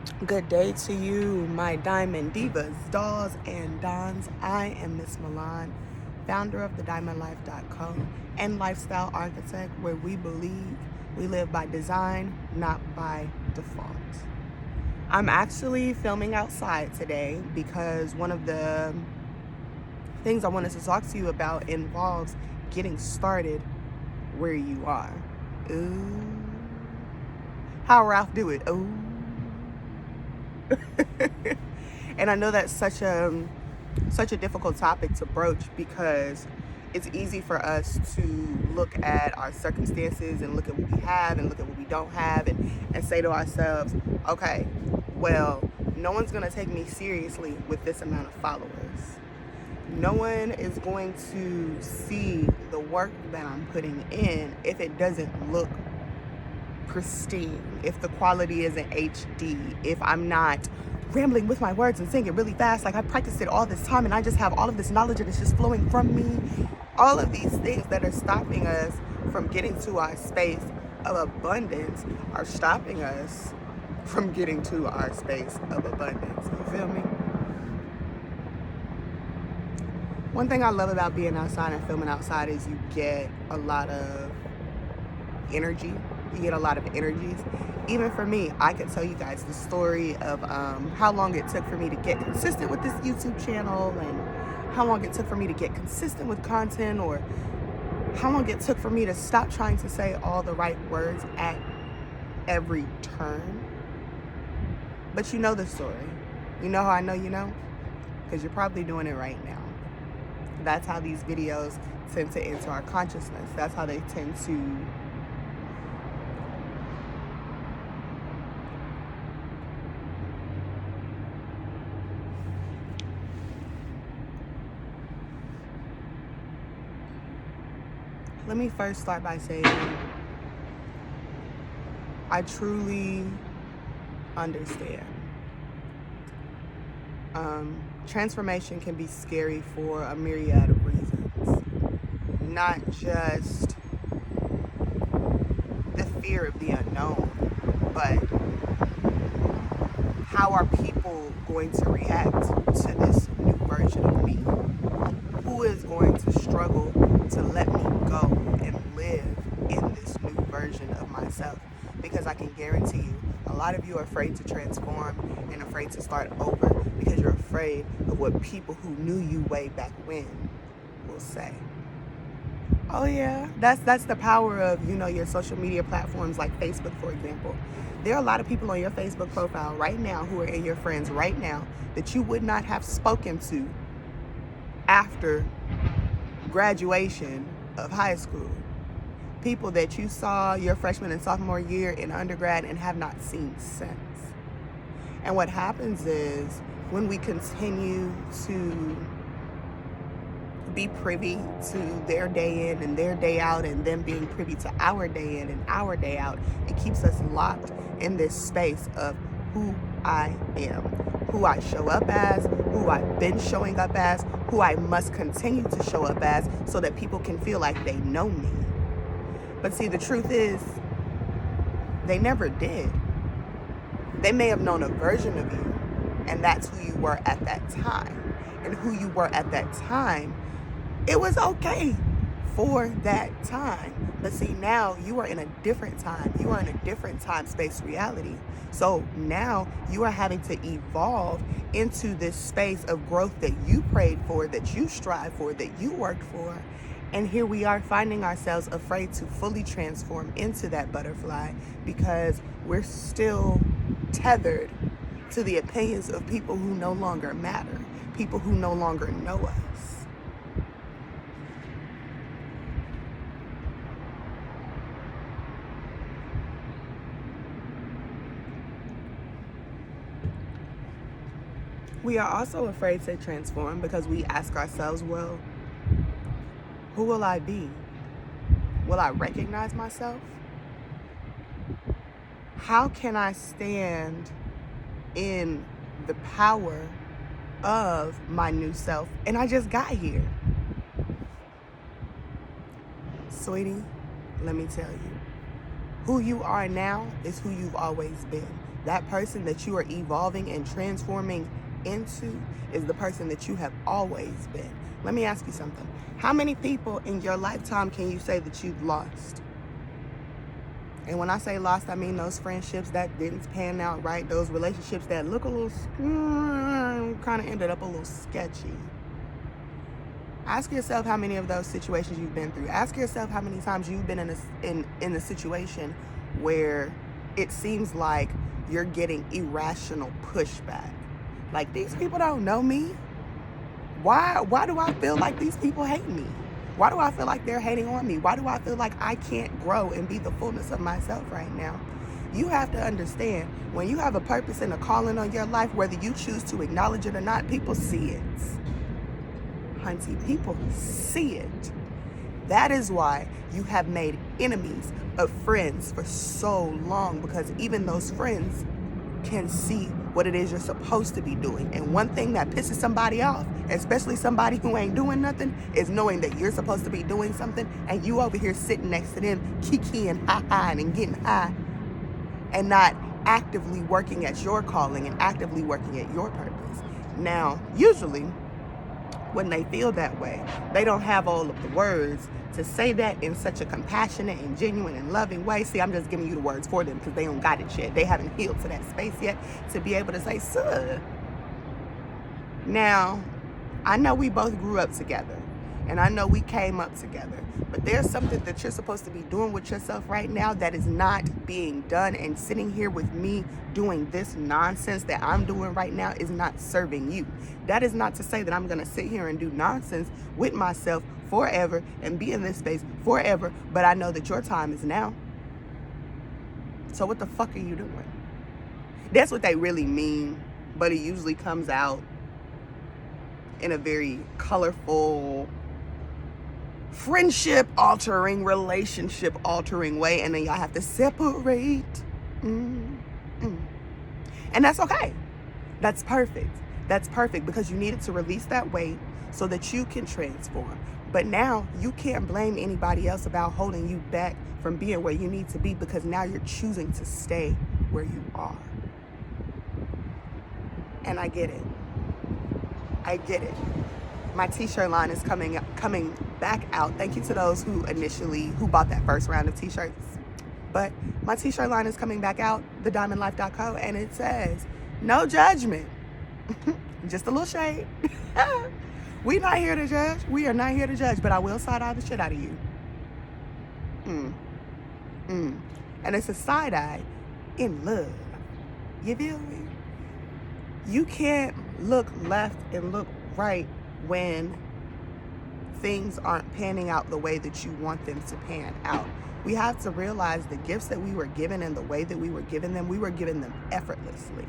Good day to you, my diamond divas, dolls, and dons. I am MissMili, founder of thediamondlife.co and lifestyle architect, where we believe we live by design, not by default. I'm actually filming outside today because one of the things I wanted to talk to you about involves getting started where you are. Ooh. How Ralph do it. Ooh. And I know that's such a difficult topic to broach because it's easy for us to look at our circumstances and look at what we have and look at what we don't have and say to ourselves, okay, well, no one's going to take me seriously with this amount of followers. No one is going to see the work that I'm putting in if it doesn't look pristine, if the quality isn't HD, if I'm not rambling with my words and saying it really fast, like I practiced it all this time and I just have all of this knowledge and it's just flowing from me. All of these things that are stopping us from getting to our space of abundance are stopping us from getting to our space of abundance. You feel me? One thing I love about being outside and filming outside is you get a lot of energy. You get a lot of energies. Even for me, I could tell you guys the story of how long it took for me to get consistent with this YouTube channel, and how long it took for me to get consistent with content, or how long it took for me to stop trying to say all the right words at every turn. But you know the story. You know how I know you know? Because you're probably doing it right now. That's how these videos tend to enter our consciousness. That's how they tend to Let me first start by saying I truly understand. Transformation can be scary for a myriad of reasons. Not just the fear of the unknown, but how are people going to react to this new version of me? Who is going to struggle to let me go and live in this new version of myself? Because I can guarantee you, a lot of you are afraid to transform and afraid to start over because you're afraid of what people who knew you way back when will say. Oh yeah, that's the power of, your social media platforms like Facebook, for example. There are a lot of people on your Facebook profile right now who are in your friends right now that you would not have spoken to after graduation of high school. People that you saw your freshman and sophomore year in undergrad and have not seen since. And what happens is when we continue to be privy to their day in and their day out, and them being privy to our day in and our day out, it keeps us locked in this space of who I am, who I show up as, who I've been showing up as, who I must continue to show up as so that people can feel like they know me. But see, the truth is, they never did. They may have known a version of you, and that's who you were at that time. And who you were at that time, it was okay for that time. But see, now you are in a different time. You are in a different time space reality. So now you are having to evolve into this space of growth that you prayed for, that you strive for, that you worked for. And here we are finding ourselves afraid to fully transform into that butterfly because we're still tethered to the opinions of people who no longer matter, people who no longer know us. We are also afraid to transform because we ask ourselves, well, who will I be? Will I recognize myself? How can I stand in the power of my new self? And I just got here. Sweetie, let me tell you, who you are now is who you've always been. that person that you are evolving and transforming into is the person that you have always been. Let me ask you something. How many people in your lifetime can you say that you've lost? And when I say lost, I mean those friendships that didn't pan out right, those relationships that look a little, kind of ended up a little sketchy. Ask yourself how many of those situations you've been through. Ask yourself how many times you've been in a situation where it seems like you're getting irrational pushback. Like, these people don't know me. Why do I feel like these people hate me? Why do I feel like they're hating on me? Why do I feel like I can't grow and be the fullness of myself right now? You have to understand, when you have a purpose and a calling on your life, whether you choose to acknowledge it or not, people see it. Hunty, people see it. That is why you have made enemies of friends for so long, because even those friends can see what it is you're supposed to be doing. And one thing that pisses somebody off, especially somebody who ain't doing nothing, is knowing that you're supposed to be doing something and you over here sitting next to them kikiing, ha-haing, and getting high, and not actively working at your calling and actively working at your purpose. Now, usually, when they feel that way, they don't have all of the words to say that in such a compassionate and genuine and loving way. See, I'm just giving you the words for them because they don't got it yet. They haven't healed to that space yet to be able to say, "Sir." Now, I know we both grew up together, and I know we came up together, but there's something that you're supposed to be doing with yourself right now that is not being done, and sitting here with me doing this nonsense that I'm doing right now is not serving you. That is not to say that I'm going to sit here and do nonsense with myself forever and be in this space forever, but I know that your time is now. So what the fuck are you doing? That's what they really mean, but it usually comes out in a very colorful, friendship altering, relationship altering way, and then y'all have to separate. And that's okay. That's perfect. That's perfect, because you needed to release that weight so that you can transform. But now you can't blame anybody else about holding you back from being where you need to be, because now you're choosing to stay where you are. And I get it. I get it. My t-shirt line is coming back out. Thank you to those who bought that first round of t-shirts. But my t-shirt line is coming back out, thediamondlife.co, and it says, "No judgment." Just a little shade. We're not here to judge. We are not here to judge, but I will side-eye the shit out of you. And it's a side-eye in love. You feel me? You can't look left and look right when things aren't panning out the way that you want them to pan out. We have to realize the gifts that we were given and the way that we were given them effortlessly.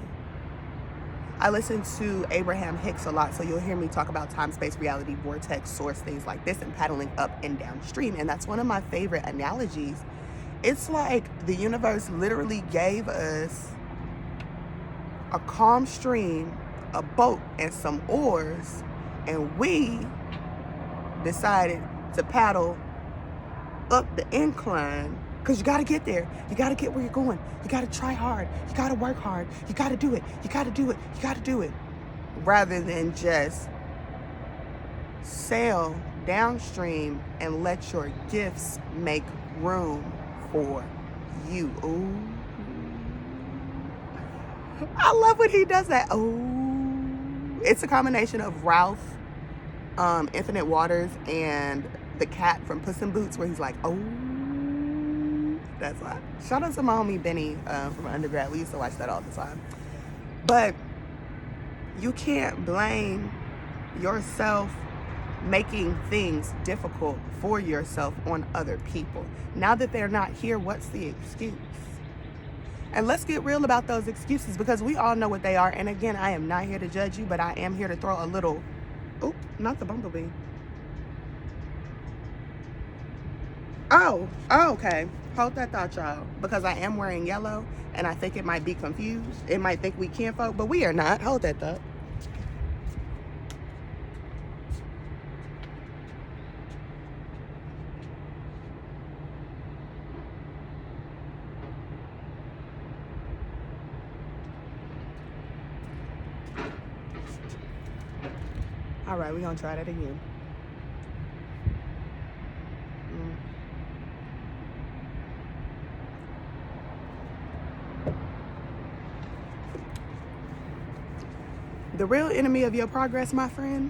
I listen to Abraham Hicks a lot, so you'll hear me talk about time, space, reality, vortex, source, things like this, and paddling up and downstream. And that's one of my favorite analogies. It's like the universe literally gave us a calm stream, a boat, and some oars, and we decided to paddle up the incline, because you got to get there. You got to get where you're going. You got to try hard. You got to work hard. You got to do it. You got to do it. You got to do it. Rather than just sail downstream and let your gifts make room for you. Ooh. I love when he does that. Ooh. It's a combination of Ralph, Infinite Waters, and the cat from Puss in Boots, where he's like, "Oh." That's why. Shout out to my homie Benny from undergrad. We used to watch that all the time. But you can't blame yourself making things difficult for yourself on other people. Now that they're not here, what's the excuse? And let's get real about those excuses, because we all know what they are. And again, I am not here to judge you, but I am here to throw a little, not the bumblebee. Oh, okay. Hold that thought, y'all. Because I am wearing yellow, and I think it might be confused. It might think we can't vote, but we are not. Hold that thought. All right, we're going to try that again. The real enemy of your progress, my friend,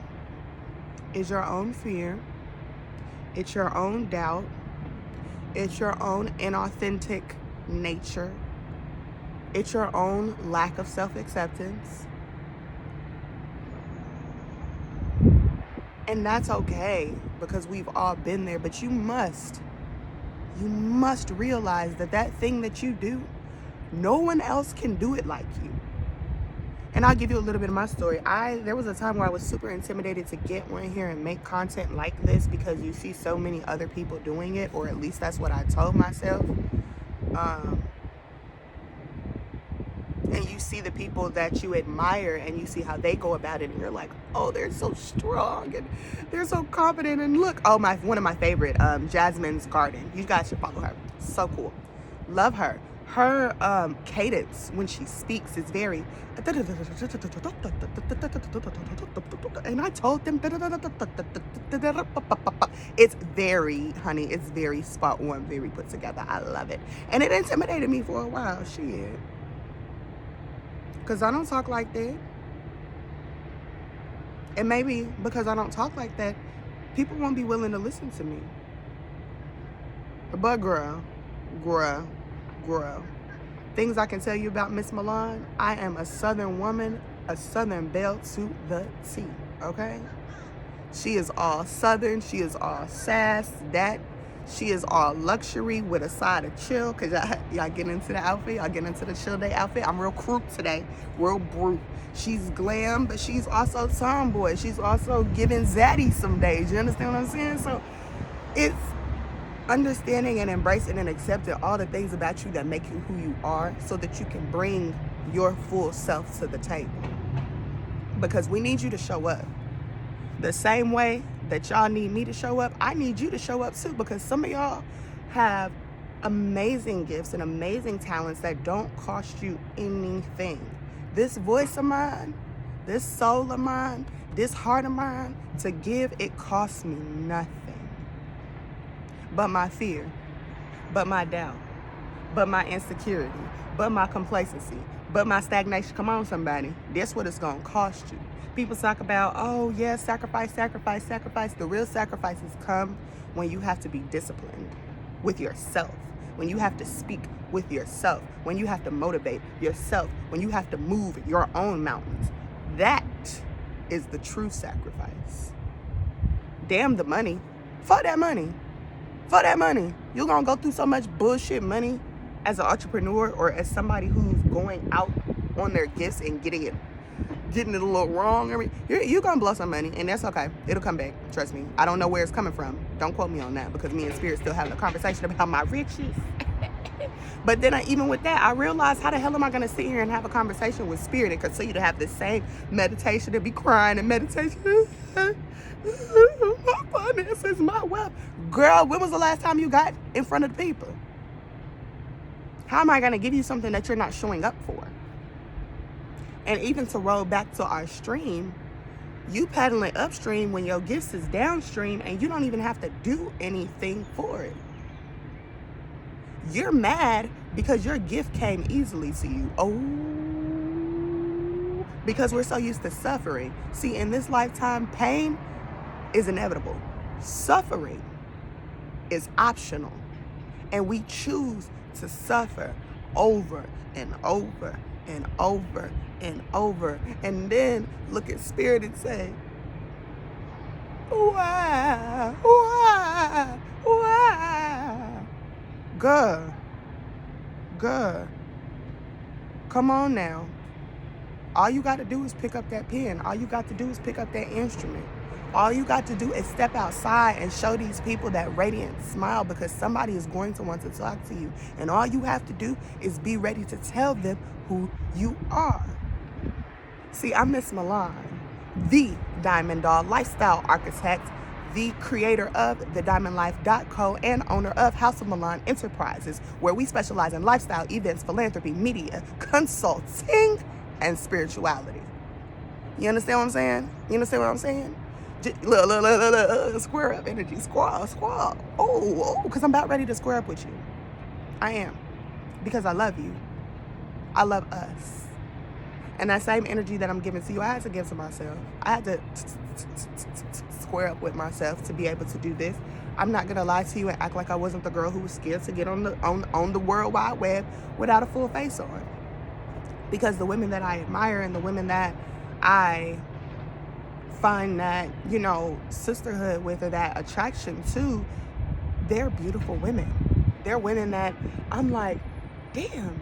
is your own fear. It's your own doubt. It's your own inauthentic nature. It's your own lack of self-acceptance. And that's okay, because we've all been there. But you must realize that thing that you do, no one else can do it like you. And I'll give you a little bit of my story. There was a time where I was super intimidated to get on here and make content like this, because you see so many other people doing it, or at least that's what I told myself. And you see the people that you admire, and you see how they go about it, and you're like, oh, they're so strong and they're so confident. And look, one of my favorite, Jasmine's Garden. You guys should follow her. So cool. Love her. Her cadence when she speaks is very, and I told them, it's very, honey, it's very spot on, very put together. I love it. And it intimidated me for a while, shit. Because I don't talk like that. And maybe because I don't talk like that, people won't be willing to listen to me. But girl. Things I can tell you about Miss Milan: I am a Southern woman, a Southern belle to the T, okay? She is all Southern, she is all sass, she is all luxury with a side of chill, because y'all get into the outfit, y'all get into the chill day outfit. I'm real croup today, real brute. She's glam, but she's also tomboy. She's also giving zaddy some days, you understand what I'm saying? So it's understanding and embracing and accepting all the things about you that make you who you are, so that you can bring your full self to the table. Because we need you to show up. The same way that y'all need me to show up, I need you to show up too, because some of y'all have amazing gifts and amazing talents that don't cost you anything. This voice of mine, this soul of mine, this heart of mine, to give, it costs me nothing. But my fear, but my doubt, but my insecurity, but my complacency, but my stagnation. Come on, somebody. That's what it's going to cost you. People talk about, oh, yeah, sacrifice. The real sacrifices come when you have to be disciplined with yourself, when you have to speak with yourself, when you have to motivate yourself, when you have to move your own mountains. That is the true sacrifice. Damn the money. Fuck that money. For that money, you're going to go through so much bullshit money as an entrepreneur, or as somebody who's going out on their gifts and getting it a little wrong. You're going to blow some money, and that's okay. It'll come back. Trust me. I don't know where it's coming from. Don't quote me on that, because me and Spirit still having a conversation about my riches. But then even with that, I realized, how the hell am I going to sit here and have a conversation with Spirit and continue to have the same meditation and be crying and meditation? My finances, my wealth. Girl, when was the last time you got in front of the people? How am I going to give you something that you're not showing up for? And even to roll back to our stream, you paddling upstream when your gifts is downstream, and you don't even have to do anything for it. You're mad because your gift came easily to you. Oh, because we're so used to suffering. See, in this lifetime, pain is inevitable. Suffering is optional. And we choose to suffer over and over and over and over. And then look at Spirit and say, why? Girl, come on now. All you got to do is pick up that pen. All you got to do is pick up that instrument. All you got to do is step outside and show these people that radiant smile, because somebody is going to want to talk to you. And all you have to do is be ready to tell them who you are. See, I'm Miss Milan, the Diamond Doll Lifestyle Architect, the creator of TheDiamondLife.co and owner of House of Milan Enterprises, where we specialize in lifestyle, events, philanthropy, media, consulting, and spirituality. You understand what I'm saying? You understand what I'm saying? Look, square up energy. Squall. Oh, because I'm about ready to square up with you. I am. Because I love you. I love us. And that same energy that I'm giving to you, I had to give to myself. I had to square up with myself to be able to do this. I'm not gonna lie to you and act like I wasn't the girl who was scared to get on the World Wide Web without a full face on. Because the women that I admire and the women that I find that, you know, sisterhood with or that attraction to, they're beautiful women. They're women that I'm like, damn,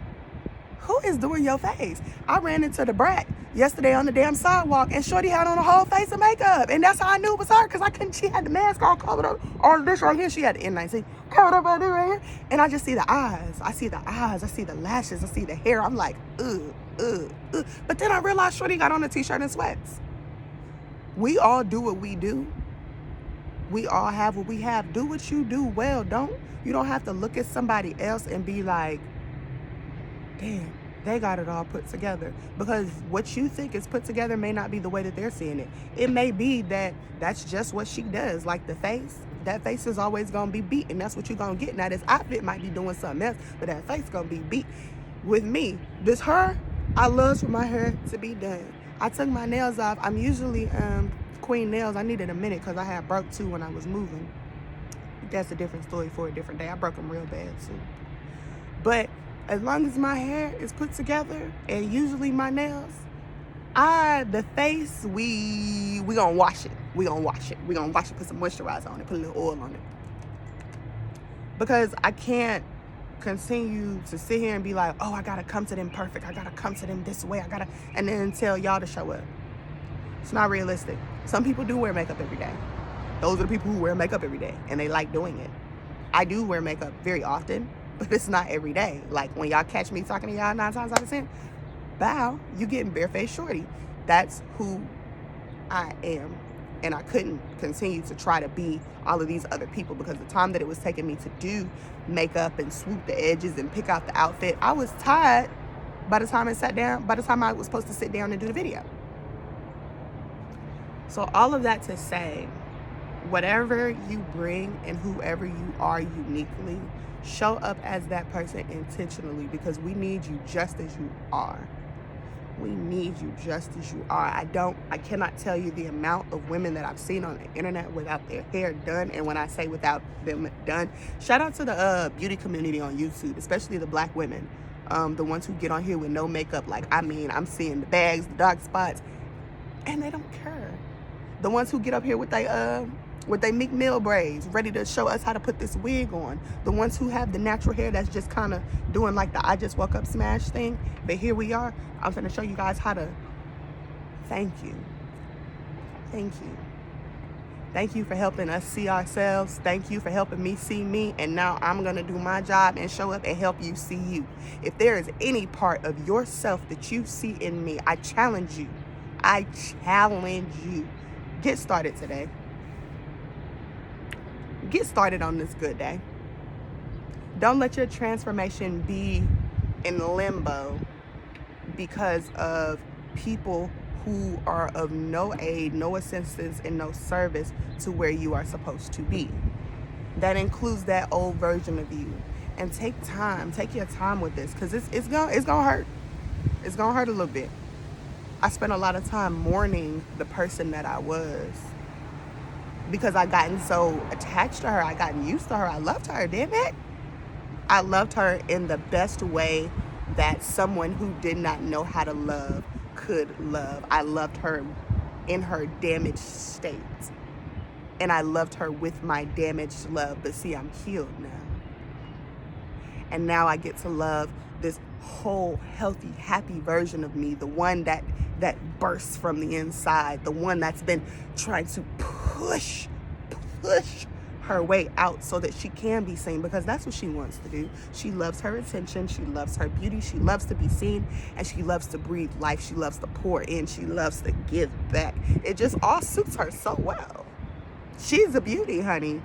who is doing your face? I ran into the brat yesterday on the damn sidewalk and shorty had on a whole face of makeup. And that's how I knew it was her, because she had the mask all covered up. All this right here, she had the N19 covered up right there, right here. And I just see the eyes. I see the lashes, I see the hair. I'm like, ugh. But then I realized shorty got on a t-shirt and sweats. We all do what we do. We all have what we have. Do what you do well. You don't have to look at somebody else and be like, damn, they got it all put together. Because what you think is put together may not be the way that they're seeing it. It may be that that's just what she does. Like the face, that face is always going to be beat, and that's what you're going to get. Now, this outfit might be doing something else, but that face going to be beat. With me, this hair, I love for my hair to be done. I took my nails off. I'm usually queen nails. I needed a minute because I had broke two when I was moving. That's a different story for a different day. I broke them real bad too. But as long as my hair is put together, and usually my nails, the face, we gonna wash it. We gonna wash it, put some moisturizer on it, put a little oil on it. Because I can't continue to sit here and be like, oh, I gotta come to them perfect. I gotta come to them this way. And then tell y'all to show up. It's not realistic. Some people do wear makeup every day. Those are the people who wear makeup every day, and they like doing it. I do wear makeup very often, but it's not every day. Like when y'all catch me talking to y'all 9 times out of 10, bow, you getting barefaced shorty. That's who I am. And I couldn't continue to try to be all of these other people, because the time that it was taking me to do makeup and swoop the edges and pick out the outfit, I was tired by the time I was supposed to sit down and do the video. So all of that to say, whatever you bring and whoever you are uniquely, show up as that person intentionally, because we need you just as you are. We need you just as you are. I cannot tell you the amount of women that I've seen on the internet without their hair done. And when I say without them done, shout out to the beauty community on YouTube, especially the black women, the ones who get on here with no makeup. Like, I mean, I'm seeing the bags, the dark spots, and they don't care. The ones who get up here with they Meek Mill braids, ready to show us how to put this wig on. The ones who have the natural hair that's just kind of doing like the I just woke up smash thing. But here we are. I'm going to show you guys how to. Thank you. Thank you for helping us see ourselves. Thank you for helping me see me. And now I'm going to do my job and show up and help you see you. If there is any part of yourself that you see in me, I challenge you. Get started today. Get started on this good day. Don't let your transformation be in limbo because of people who are of no aid, no assistance, and no service to where you are supposed to be. That includes that old version of you. And take your time with this, because it's gonna hurt. It's gonna hurt a little bit. I spent a lot of time mourning the person that I was, because I gotten so attached to her. I gotten used to her. I loved her, damn it. I loved her in the best way that someone who did not know how to love could love. I loved her in her damaged state. And I loved her with my damaged love. But see, I'm healed now. And now I get to love this whole, healthy, happy version of me. The one that bursts from the inside. The one that's been trying to push her way out so that she can be seen, because that's what she wants to do. She loves her attention. She loves her beauty. She loves to be seen, and she loves to breathe life. She loves to pour in. She loves to give back. It just all suits her so well. She's a beauty, honey.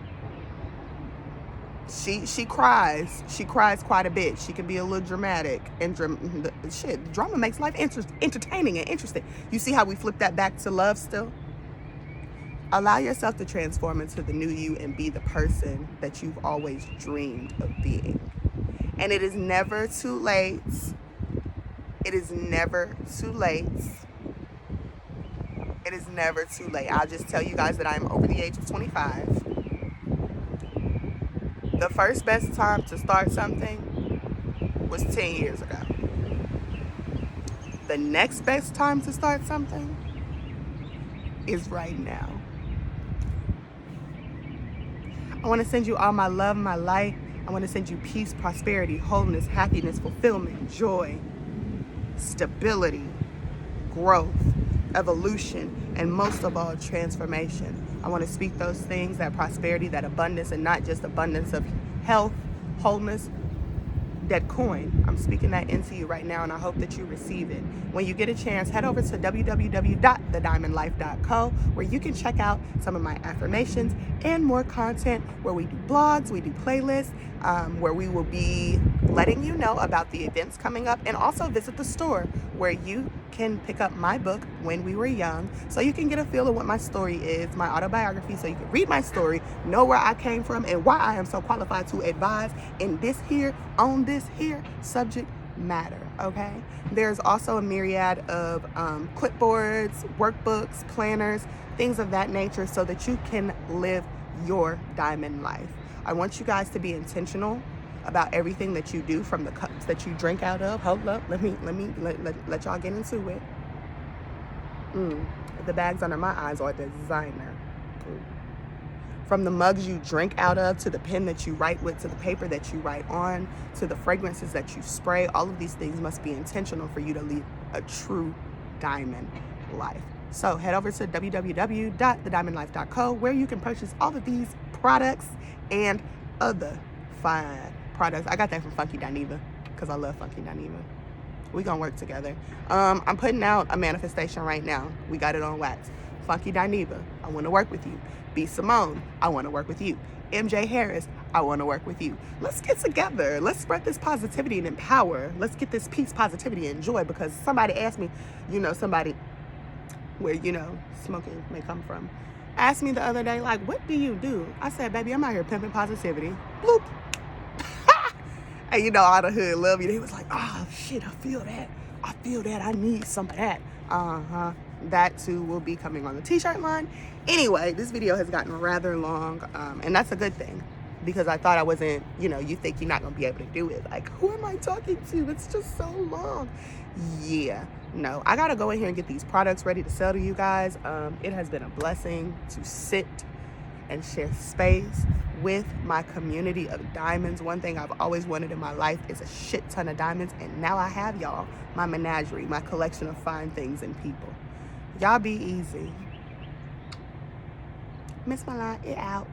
She cries. She cries quite a bit. She can be a little dramatic, and drama makes life entertaining and interesting. You see how we flip that back to love still? Allow yourself to transform into the new you and be the person that you've always dreamed of being. And it is never too late. It is never too late. It is never too late. I'll just tell you guys that I'm over the age of 25. The first best time to start something was 10 years ago. The next best time to start something is right now. I want to send you all my love, my light. I want to send you peace, prosperity, wholeness, happiness, fulfillment, joy, stability, growth, evolution, and most of all, transformation. I want to speak those things, that prosperity, that abundance, and not just abundance of health, wholeness, that coin. I'm speaking that into you right now, and I hope that you receive it. When you get a chance, head over to www.thediamondlife.co, where you can check out some of my affirmations and more content, where we do blogs, we do playlists, where we will be letting you know about the events coming up, and also visit the store where you can pick up my book, When We Were Young, so you can get a feel of what my story is, my autobiography, so you can read my story, know where I came from, and why I am so qualified to advise in this here, on this here subject matter, okay? There's also a myriad of clipboards, workbooks, planners, things of that nature, so that you can live your diamond life. I want you guys to be intentional about everything that you do, from the cups that you drink out of. Hold up, let y'all get into it. The bags under my eyes are designer. From the mugs you drink out of, to the pen that you write with, to the paper that you write on, to the fragrances that you spray, all of these things must be intentional for you to lead a true diamond life. So head over to www.thediamondlife.co, where you can purchase all of these products and other fine products. I got that from Funky Dineva because I love Funky Dineva. We gonna work together. I'm putting out a manifestation right now. We got it on wax. Funky Dineva, I want to work with you. B. Simone, I want to work with you. MJ Harris, I want to work with you. Let's get together. Let's spread this positivity and empower. Let's get this peace, positivity, and joy, because somebody asked me, somebody where, smoking may come from, asked me the other day, like, what do you do? I said, baby, I'm out here pimping positivity. Bloop. And all the hood love you. They was like, oh, shit, I feel that. I need some of that. That too will be coming on the t-shirt line. Anyway, this video has gotten rather long, and that's a good thing, because I thought I wasn't, you think you're not going to be able to do it. Like, who am I talking to? It's just so long. Yeah, no, I got to go in here and get these products ready to sell to you guys. It has been a blessing to sit and share space with my community of diamonds. One thing I've always wanted in my life is a shit ton of diamonds, and now I have y'all, my menagerie, my collection of fine things and people. Y'all be easy. MissMili, it out.